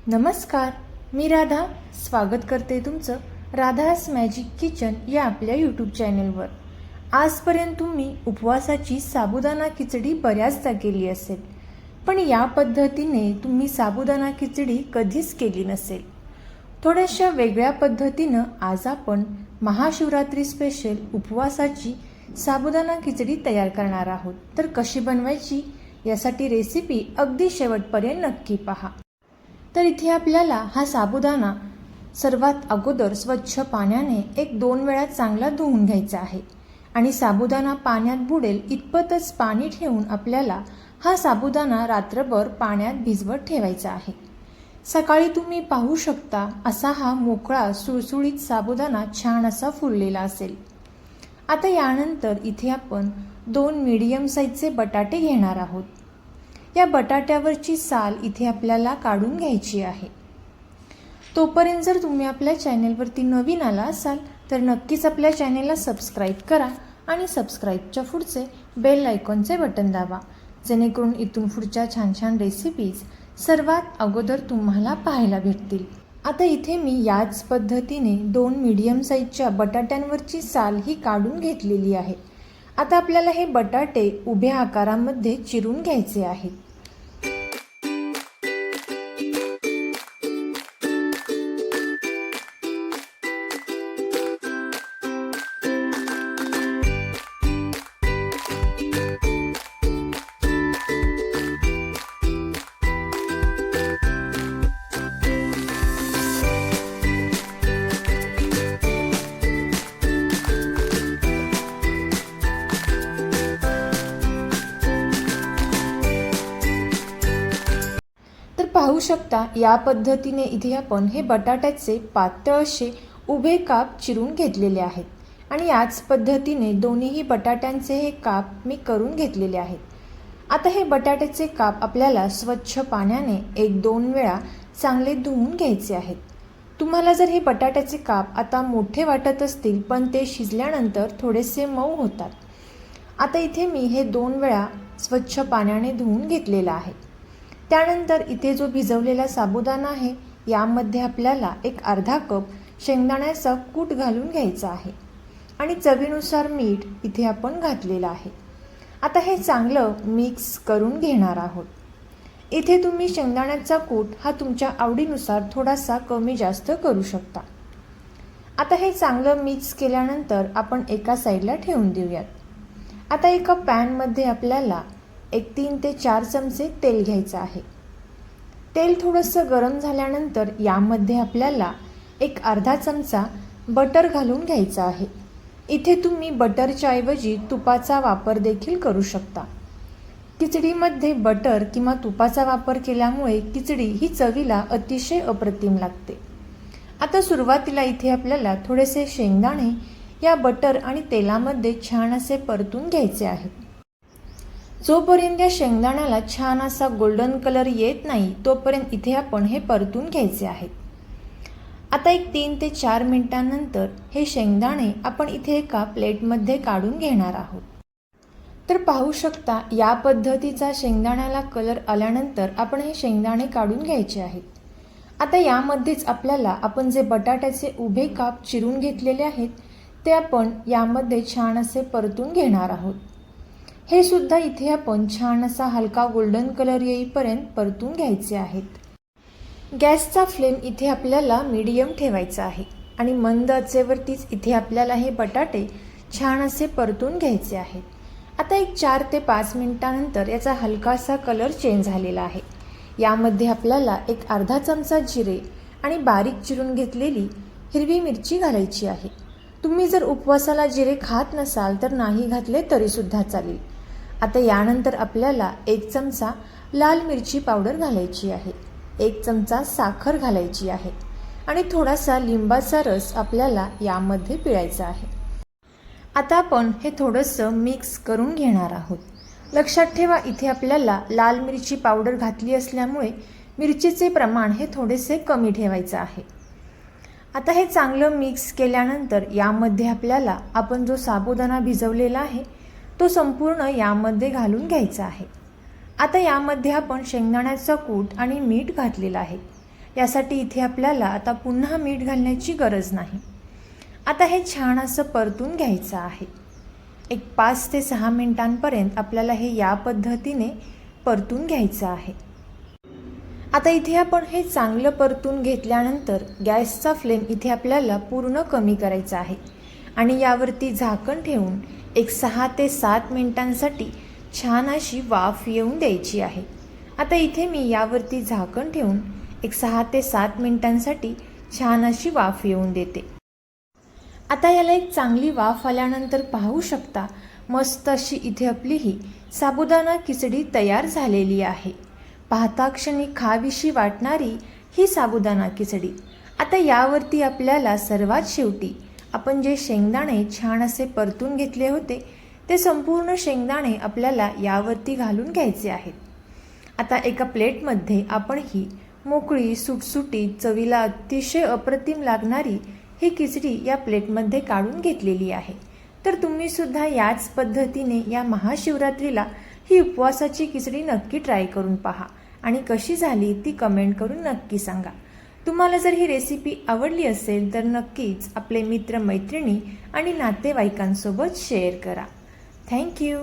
नमस्कार, मी राधा स्वागत करते तुमचं राधास मॅजिक किचन या आपल्या यूट्यूब चॅनलवर। आजपर्यंत तुम्ही उपवासाची साबुदाणा खिचडी बऱ्याचदा केली असेल, पण या पद्धतीने तुम्ही साबुदाणा खिचडी कधीच केली नसेल। थोड्याशा वेगळ्या पद्धतीनं आज आपण महाशिवरात्री स्पेशल उपवासाची साबुदाणा खिचडी तयार करणार आहोत। तर कशी बनवायची यासाठी रेसिपी अगदी शेवटपर्यंत नक्की पहा। तर इथे आपल्याला हा साबुदाणा सर्वात अगोदर स्वच्छ पाण्याने 1-2 वेळा चांगला धुवून घ्यायचा आहे आणि साबुदाणा पाण्यात बुडेल इतपतच पाणी ठेवून आपल्याला हा साबुदाणा रात्रभर पाण्यात भिजवत ठेवायचा आहे। सकाळी तुम्ही पाहू शकता असा हा मोकळा सुळसुळीत साबुदाणा छान असा फुललेला असेल। आता यानंतर इथे आपण 2 मीडियम साईजचे बटाटे घेणार आहोत। या बटाट्यावरची साल इथे आपल्याला काढून घ्यायची आहे। तोपर्यंत जर तुम्ही आपल्या चॅनलवरती नवीन आला असाल तर नक्कीच आपल्या चॅनलला सबस्क्राईब करा आणि सबस्क्राईबच्या पुढचे बेल आयकॉनचे बटन दाबा, जेणेकरून इथून पुढच्या छान छान रेसिपीज सर्वात अगोदर तुम्हाला पाहायला भेटतील। आता इथे मी याच पद्धतीने 2 मीडियम साईजच्या बटाट्यांवरची साल ही काढून घेतलेली आहे। आता आपल्याला हे बटाटे उभ्या आकारामध्ये चिरून घ्यायचे आहेत। पाहू शकता या पद्धतीने इथे आपण हे बटाट्याचे पातळ असे उभे काप चिरून घेतलेले आहेत आणि याच पद्धतीने दोन्हीही बटाट्यांचे हे काप मी करून घेतलेले आहेत। आता हे बटाट्याचे काप आपल्याला स्वच्छ पाण्याने 1-2 वेळा चांगले धुवून घ्यायचे आहेत। तुम्हाला जर हे बटाट्याचे काप आता मोठे वाटत असतील पण ते शिजल्यानंतर थोडेसे मऊ होतात। आता इथे मी हे 2 वेळा स्वच्छ पाण्याने धुवून घेतलेला आहे। त्यानंतर इथे जो भिजवलेला साबुदाणा आहे यामध्ये आपल्याला एक अर्धा कप शेंगदाण्याचा कूट घालून घ्यायचा आहे आणि चवीनुसार मीठ इथे आपण घातलेलं आहे। आता हे चांगलं मिक्स करून घेणार आहोत। इथे तुम्ही शेंगदाण्याचा कूट हा तुमच्या आवडीनुसार थोडासा कमी जास्त करू शकता। आता हे चांगलं मिक्स केल्यानंतर आपण एका साईडला ठेवून देऊयात। आता एका पॅनमध्ये आपल्याला 3 ते 4 चमचे तेल घ्यायचं आहे। तेल थोडंसं गरम झाल्यानंतर यामध्ये आपल्याला एक अर्धा चमचा बटर घालून घ्यायचा आहे। इथे तुम्ही बटरच्या ऐवजी तुपाचा वापर देखील करू शकता। खिचडीमध्ये बटर किंवा तुपाचा वापर केल्यामुळे खिचडी ही चवीला अतिशय अप्रतिम लागते। आता सुरुवातीला इथे आपल्याला थोडेसे शेंगदाणे या बटर आणि तेलामध्ये छान असे परतून घ्यायचे आहेत। जोपर्यंत या शेंगदाण्याला छान असा गोल्डन कलर येत नाही तोपर्यंत इथे आपण हे परतून घ्यायचे आहेत। आता 3 ते 4 मिनिटांनंतर हे शेंगदाणे आपण इथे एका प्लेटमध्ये काढून घेणार आहोत। तर पाहू शकता या पद्धतीचा शेंगदाण्याला कलर आल्यानंतर आपण हे शेंगदाणे काढून घ्यायचे आहेत। आता यामध्येच आपल्याला आपण जे बटाट्याचे उभे काप चिरून घेतलेले आहेत ते आपण यामध्ये छान असे परतून घेणार आहोत। हे सुद्धा इथे आपण छान असा हलका गोल्डन कलर येईपर्यंत परतून घ्यायचे आहेत। गॅसचा फ्लेम इथे आपल्याला मीडियम ठेवायचा आहे आणि मंद आचेवरतीच इथे आपल्याला हे बटाटे छान असे परतून घ्यायचे आहेत। आता 4 ते 5 मिनिटांनंतर याचा हलकासा कलर चेंज झालेला आहे। यामध्ये आपल्याला एक अर्धा चमचा जिरे आणि बारीक चिरून घेतलेली हिरवी मिरची घालायची आहे। तुम्ही जर उपवासाला जिरे खात नसाल तर नाही घातले तरी सुद्धा चालेल। आता यानंतर आपल्याला 1 चमचा लाल मिरची पावडर घालायची आहे, 1 चमचा साखर घालायची आहे आणि थोडासा लिंबाचा रस आपल्याला यामध्ये पिळायचा आहे। आता आपण हे थोडंसं मिक्स करून घेणार आहोत। लक्षात ठेवा इथे आपल्याला लाल मिरची पावडर घातली असल्यामुळे मिरचीचे प्रमाण हे थोडेसे कमी ठेवायचे आहे। आता हे चांगलं मिक्स केल्यानंतर यामध्ये आपल्याला आपण जो साबुदाणा भिजवलेला आहे तो संपूर्ण यामध्ये घालून घ्यायचा आहे। आता यामध्ये आपण शेंगदाण्याचा कूट आणि मीठ घातलेला आहे। यासाठी इथे आपल्याला आता पुन्हा मीठ घालण्याची गरज नाही. आता हे छान असं परतून घ्यायचं आहे. एक 5 ते 6 मिनिटांपर्यंत आपल्याला हे या पद्धतीने परतून घ्यायचं आहे. आता इथे आपण हे चांगलं परतून घेतल्यानंतर गॅसचा फ्लेम इथे आपल्याला पूर्ण कमी करायचा आहे आणि यावरती झाकण ठेवून एक 6 ते 7 मिनिटांसाठी छान अशी वाफ येऊन द्यायची आहे. आता इथे मी यावरती झाकण ठेवून एक 6 ते 7 मिनिटांसाठी छान अशी वाफ येऊन देते. आता याला एक चांगली वाफ आल्यानंतर पाहू शकता मस्त अशी इथे आपली ही साबुदाणा खिचडी तयार झालेली आहे. पाहता क्षणी खावीशी वाटणारी ही साबुदाणा खिचडी. आता यावरती आपल्याला सर्वात शेवटी आपण जे शेंगदाणे छान असे परतून घेतले होते ते संपूर्ण शेंगदाणे आपल्याला यावरती घालून घ्यायचे आहेत. आता एका प्लेटमध्ये आपण ही मोकळी सुटसुटीत चवीला अतिशय अप्रतिम लागणारी ही खिचडी या प्लेटमध्ये काढून घेतलेली आहे. तर तुम्ही सुद्धा याच पद्धतीने या महाशिवरात्रीला ही उपवासाची खिचडी नक्की ट्राय करून पहा आणि कशी झाली ती कमेंट करून नक्की सांगा. तुम्हाला जर ही रेसिपी आवडली असेल तर नक्कीच आपले मित्र मैत्रिणी आणि नातेवाईकांसोबत शेअर करा. थँक्यू.